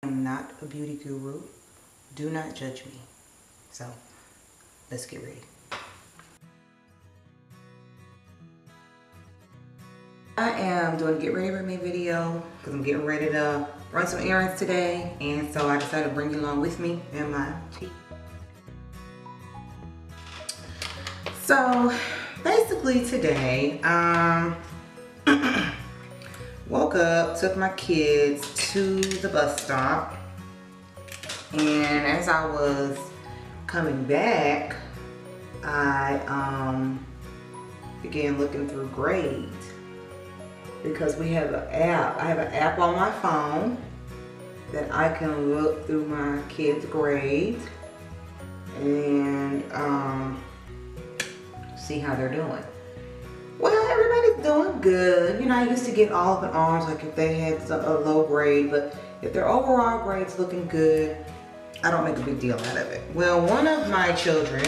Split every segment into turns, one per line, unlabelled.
I'm not a beauty guru. Do not judge me. So, let's get ready. I am doing a get ready with me video because I'm getting ready to run some errands today, and so I decided to bring you along with me in my tea. So basically today, woke up, took my kids to the bus stop, and as I was coming back, I began looking through grades because we have an app. I have an app on my phone that I can look through my kids' grades and see how they're doing. Well, everybody's doing good. You know, I used to get all up in arms like if they had a low grade, but if their overall grade's looking good, I don't make a big deal out of it. Well, one of my children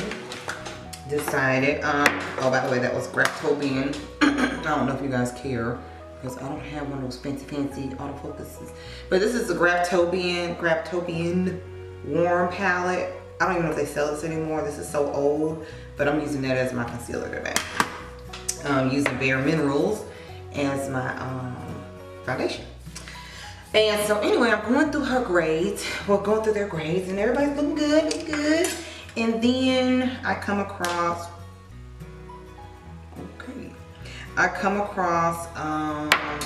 decided, oh, by the way, that was Graftobian. I don't know if you guys care because I don't have one of those fancy autofocuses. But this is the Graftobian warm palette. I don't even know if they sell this anymore. This is so old, but I'm using that as my concealer today. Using Bare Minerals as my foundation. And so anyway, I'm going through her grades. Well, going through their grades, and everybody's looking good. And then I come across,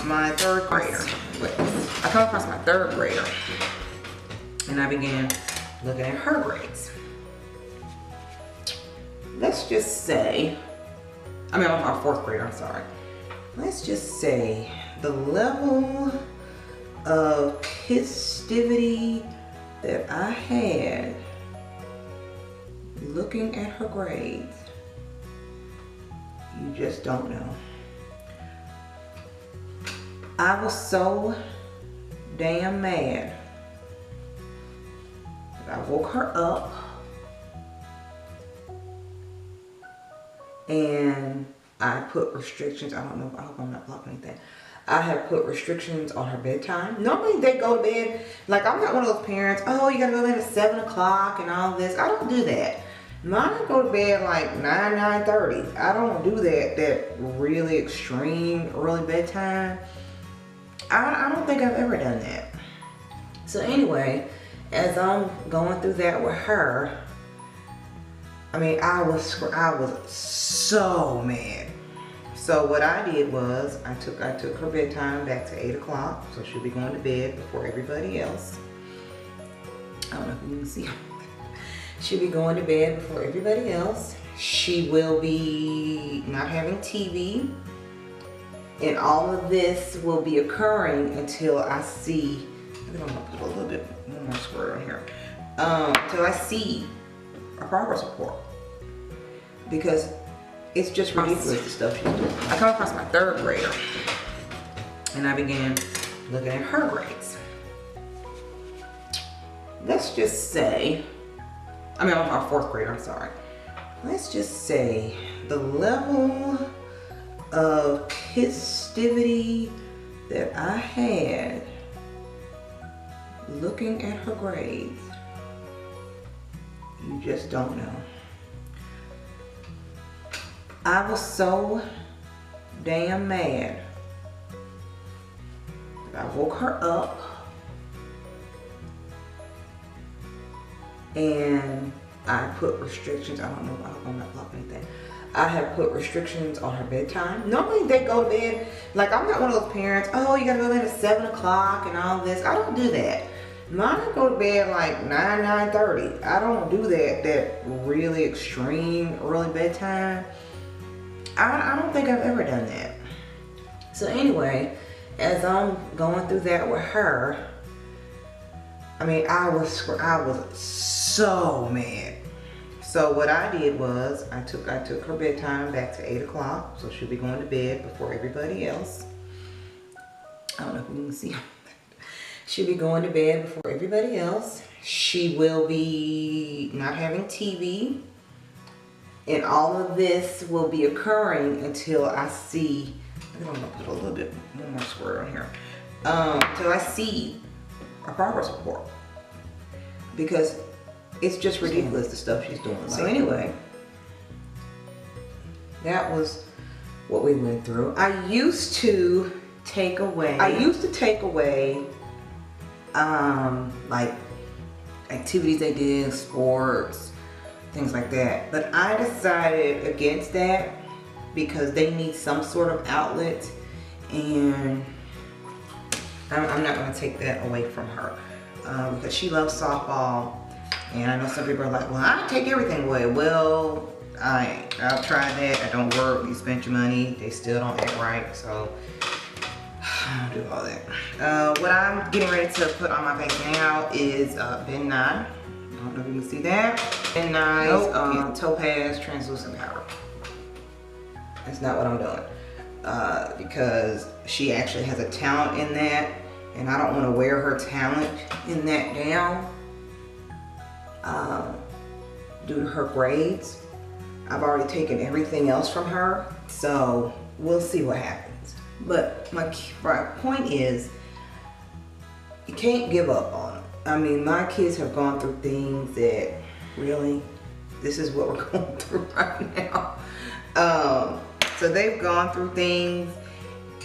my third grader. I come across my third grader, and I began looking at her grades. Let's just say, I'm our fourth grader, I'm sorry. Let's just say the level of festivity that I had looking at her grades, you just don't know. I was so damn mad that I woke her up and I put restrictions. I don't know, I hope I'm not blocking anything. I have put restrictions on her bedtime. Normally they go to bed, like I'm not one of those parents, oh, you gotta go to bed at 7 o'clock and all this. I don't do that. Mine go to bed like 9:30. I don't do that really extreme early bedtime. I don't think I've ever done that. So anyway, as I'm going through that with her, I mean, I was so mad. So what I did was I took her bedtime back to 8 o'clock, so she'll be going to bed before everybody else. I don't know if you can see her. She'll be going to bed before everybody else. She will be not having TV, and all of this will be occurring until I see. I think I'm gonna put a little bit more square on here. Until I see a progress report, because it's just ridiculous the stuff she's doing. I come across my third grader, and I began looking at her grades. Let's just say, I'm our fourth grader, I'm sorry. Let's just say the level of festivity that I had looking at her grades, you just don't know. I was so damn mad that I woke her up and I put restrictions. I don't know, I hope I'm not blocking anything. I have put restrictions on her bedtime. Normally they go to bed, like I'm not one of those parents, oh, you gotta go to bed at 7 o'clock and all this. I don't do that. Mine go to bed like 9:30. I don't do that really extreme early bedtime. I don't think I've ever done that. So anyway, as I'm going through that with her, I mean, I was so mad. So what I did was I took her bedtime back to 8 o'clock, so she'll be going to bed before everybody else. I don't know if you can see her. She'll be going to bed before everybody else. She will be not having TV. And all of this will be occurring until I see, I think I'm gonna put a little bit more square on here. Till I see a progress report. Because it's just ridiculous the stuff she's doing. So anyway, that was what we went through. I used to take away like activities they did, sports, things like that. But I decided against that because they need some sort of outlet, and I'm not going to take that away from her because she loves softball. And I know some people are like, well, I take everything away. Well, I've tried that. It don't work. You spent your money. They still don't act right. So I don't do all that. What I'm getting ready to put on my face now is Ben Nye. I don't know if you can see that. Ben Nye's Topaz Translucent Powder. That's not what I'm doing. Because she actually has a talent in that. And I don't want to wear her talent in that down. Due to her grades. I've already taken everything else from her, so we'll see what happens. But my point is, you can't give up on them. I mean, my kids have gone through things that, really, this is what we're going through right now. So they've gone through things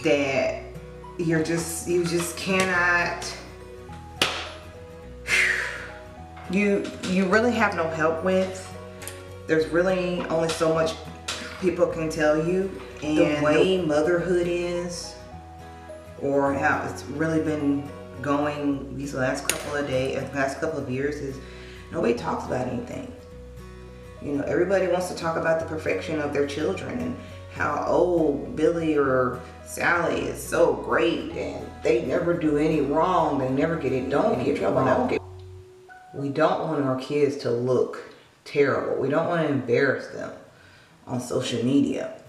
that you just cannot, you really have no help with. There's really only so much people can tell you, and the way motherhood is, or how it's really been going these last couple of years, is nobody talks about anything. You know, everybody wants to talk about the perfection of their children and how, oh, Billy or Sally is so great and they never do any wrong, they never get it, don't get trouble. We don't want our kids to look terrible. We don't want to embarrass them on social media.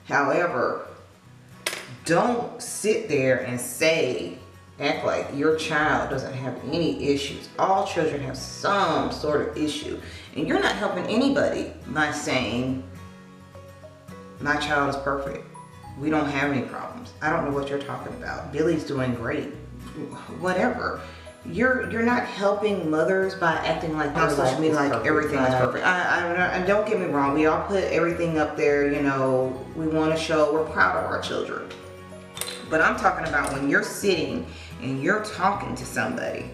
However, don't sit there and act like your child doesn't have any issues. All children have some sort of issue. And you're not helping anybody by saying, my child is perfect. We don't have any problems. I don't know what you're talking about. Billy's doing great. Whatever. You're not helping mothers by acting like on social media like everything is perfect. And don't get me wrong, we all put everything up there, you know, we want to show we're proud of our children. But I'm talking about when you're sitting and you're talking to somebody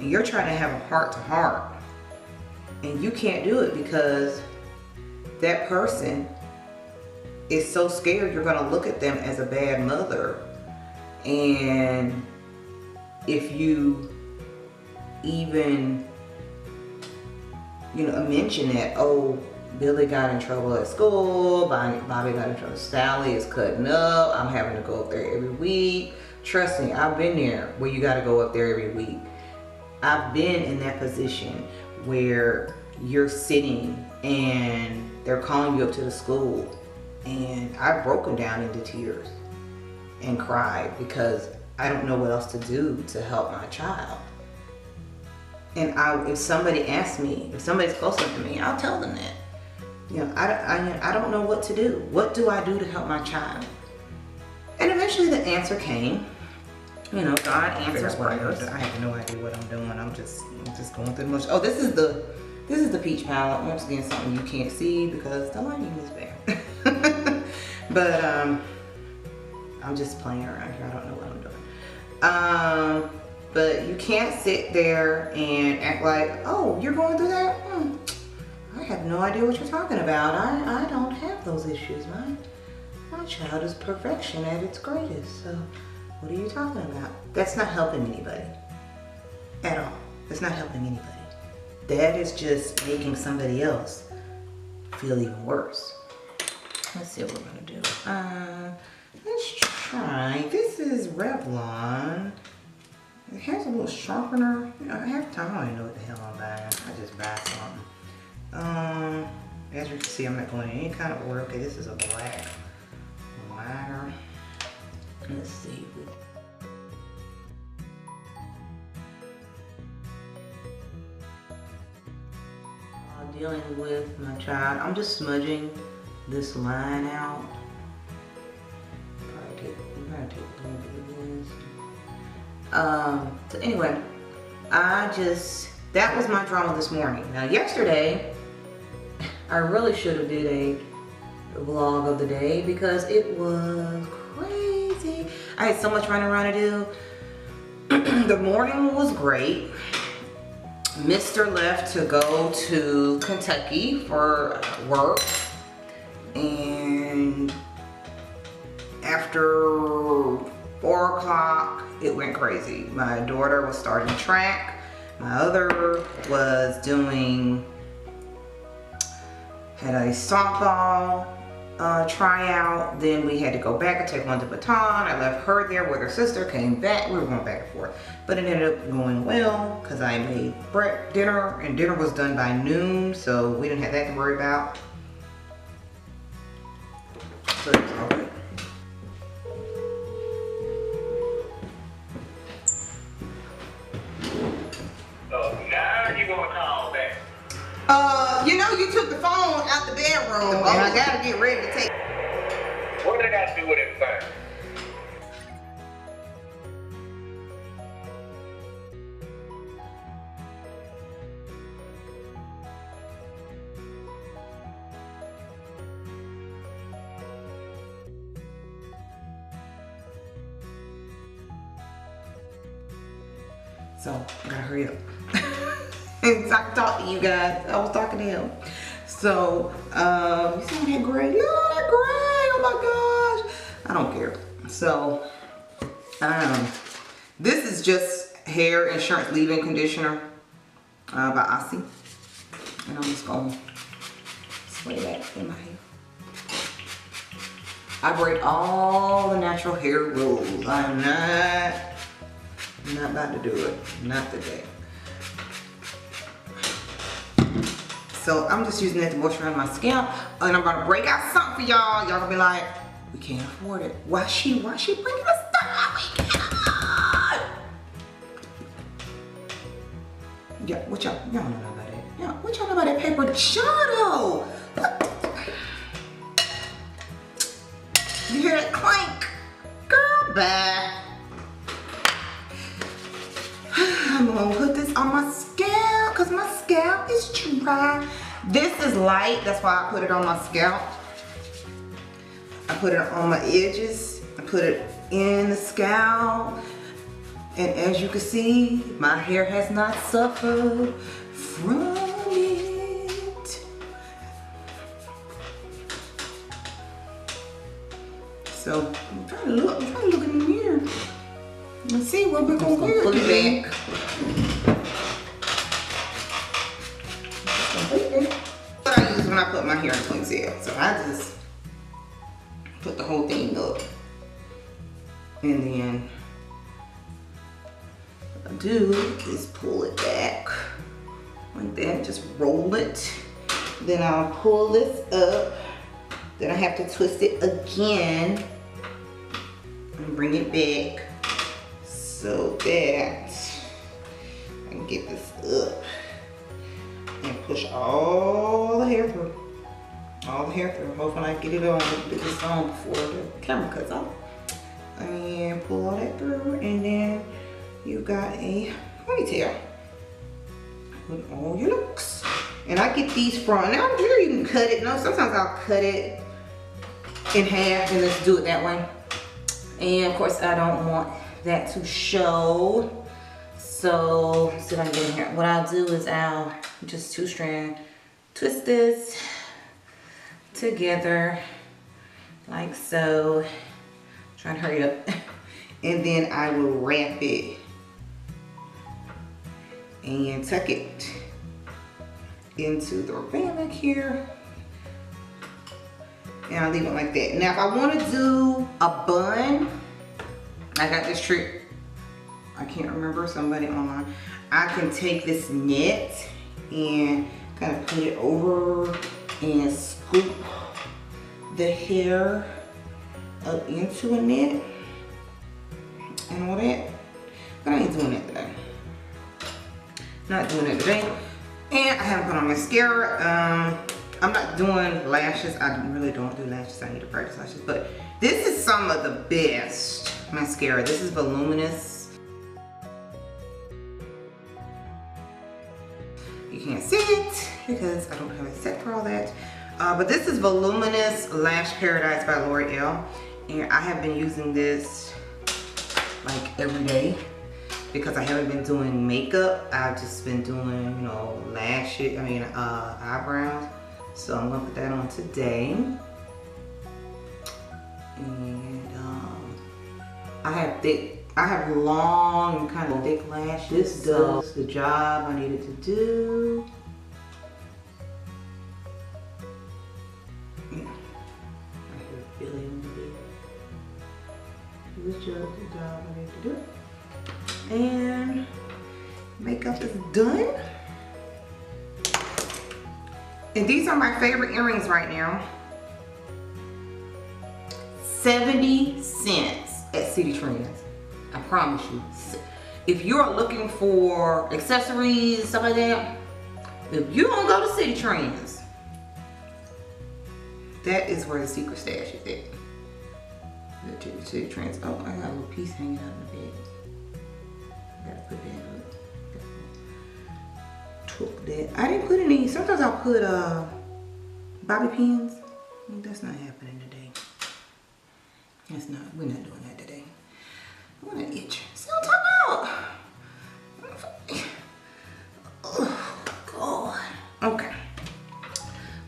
and you're trying to have a heart to heart and you can't do it because that person is so scared you're going to look at them as a bad mother. And if you even, you know, mention that, oh, Billy got in trouble at school, Bobby got in trouble, Sally is cutting up, I'm having to go up there every week. Trust me, I've been there where you got to go up there every week. I've been in that position where you're sitting and they're calling you up to the school, and I've broken down into tears and cried because I don't know what else to do to help my child. And if somebody asks me, if somebody's close enough to me, I'll tell them that. You know, I don't know what to do. What do I do to help my child? And eventually the answer came. You know, God answers prayers. I have no idea what I'm doing. I'm just going through the motions. Oh, this is the peach palette. Once again, something you can't see because the lighting is bad. But I'm just playing around here. I don't know what I'm doing. But you can't sit there and act like, oh, you're going through that? I have no idea what you're talking about. I don't have those issues. My child is perfection at its greatest. So what are you talking about? That's not helping anybody at all. That's not helping anybody. That is just making somebody else feel even worse. Let's see what we're gonna do. Let's try, this is Revlon. It has a little sharpener. You know, half the time I don't even know what the hell I'm buying. I just buy something. As you can see, I'm not going in any kind of order. Okay, this is a black liner. Let's see. Dealing with my child, I'm just smudging this line out. Probably take a little bit of this. So anyway, that was my drama this morning. Now yesterday, I really should have did a vlog of the day because it was crazy. I had so much running around to do. The morning was great. Mr. left to go to Kentucky for work, and after 4 o'clock it went crazy. My daughter was starting track, my other was had a softball tryout, then we had to go back and take one to Baton. I left her there with her sister, came back, we were going back and forth. But it ended up going well because I made dinner, and dinner was done by noon, so we didn't have that to worry about. So it was all good.
So now you want to call back?
You know, you took the phone out the bedroom, and I gotta get ready to take.
What do they got to do with everything?
So I gotta hurry up. And so I can talk to you guys. I was talking to him. So you see that gray? Look at that gray! Oh my gosh! I don't care. So this is just hair insurance leave-in conditioner by Aussie, and I'm just gonna spray that in my hair. I break all the natural hair rules. I'm not about to do it. Not today. So I'm just using that to moisturize my scalp, and I'm gonna break out something for y'all. Y'all gonna be like, we can't afford it. Why she bringing us stuff? We cannot. Yeah, what y'all don't know about that? Yeah, what y'all know about that paper shadow? You hear that clank? Girl, bye. I'm gonna put this on my scalp because my scalp is dry. This is light, that's why I put it on my scalp. I put it on my edges, I put it in the scalp, and as you can see, my hair has not suffered from it. So I'm trying to look in the mirror. Let's see what we're gonna do. Pull it back. What I use when I put my hair in a ponytail. So I just put the whole thing up, and then what I do is pull it back like that. Just roll it. Then I'll pull this up. Then I have to twist it again and bring it back, so that I can get this up and push all the hair through. All the hair through. Hopefully I get it on, get this on before the camera cuts off. And pull all that through, and then you got a ponytail with all your looks. And I get these from, now I'm sure you can cut it. No, sometimes I'll cut it in half and let's do it that way. And of course I don't want that to show, so see if I can get in here. What I'll do is I'll just 2-strand twist this together like so. Trying to hurry up. And then I will wrap it and tuck it into the band back here, and I'll leave it like that. Now if I want to do a bun, I got this trick. I can't remember, somebody online. I can take this net and kind of put it over and scoop the hair up into a net and all that. But I ain't doing that today. Not doing it today. And I haven't put on mascara. I'm not doing lashes. I really don't do lashes. I need to practice lashes. But this is some of the best mascara. This is voluminous. You can't see it because I don't have it set for all that. But this is Voluminous Lash Paradise by L'Oreal. And I have been using this like every day because I haven't been doing makeup. I've just been doing, you know, eyebrows. So I'm gonna put that on today. And I have long kind of thick lashes. This does the job I needed to do. Yeah. I hear Billy on the bed. This does the job I need to do. And makeup is done. And these are my favorite earrings right now. 70 cents at City Trends. I promise you. If you're looking for accessories and stuff like that, if you don't go to City Trends, that is where the secret stash is at. The City Trends. Oh, I got a little piece hanging out in the bed. Gotta put that up. Took that. I didn't put any. Sometimes I'll put bobby pins. That's not happening today. That's not. We're not doing that today. I'm gonna itch. See what I'm talking about? Oh God. Okay.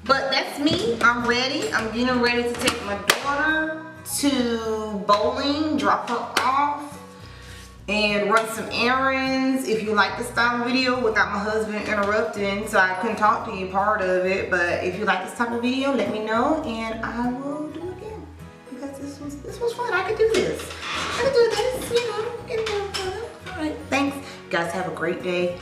But that's me. I'm ready. I'm getting ready to take my daughter to bowling, drop her off, and run some errands. If you like this style of video without my husband interrupting, so I couldn't talk to you part of it, but if you like this type of video, let me know and I will do it again. Because this was fun. I could do this. I could do this, you know. Alright, thanks. You guys have a great day.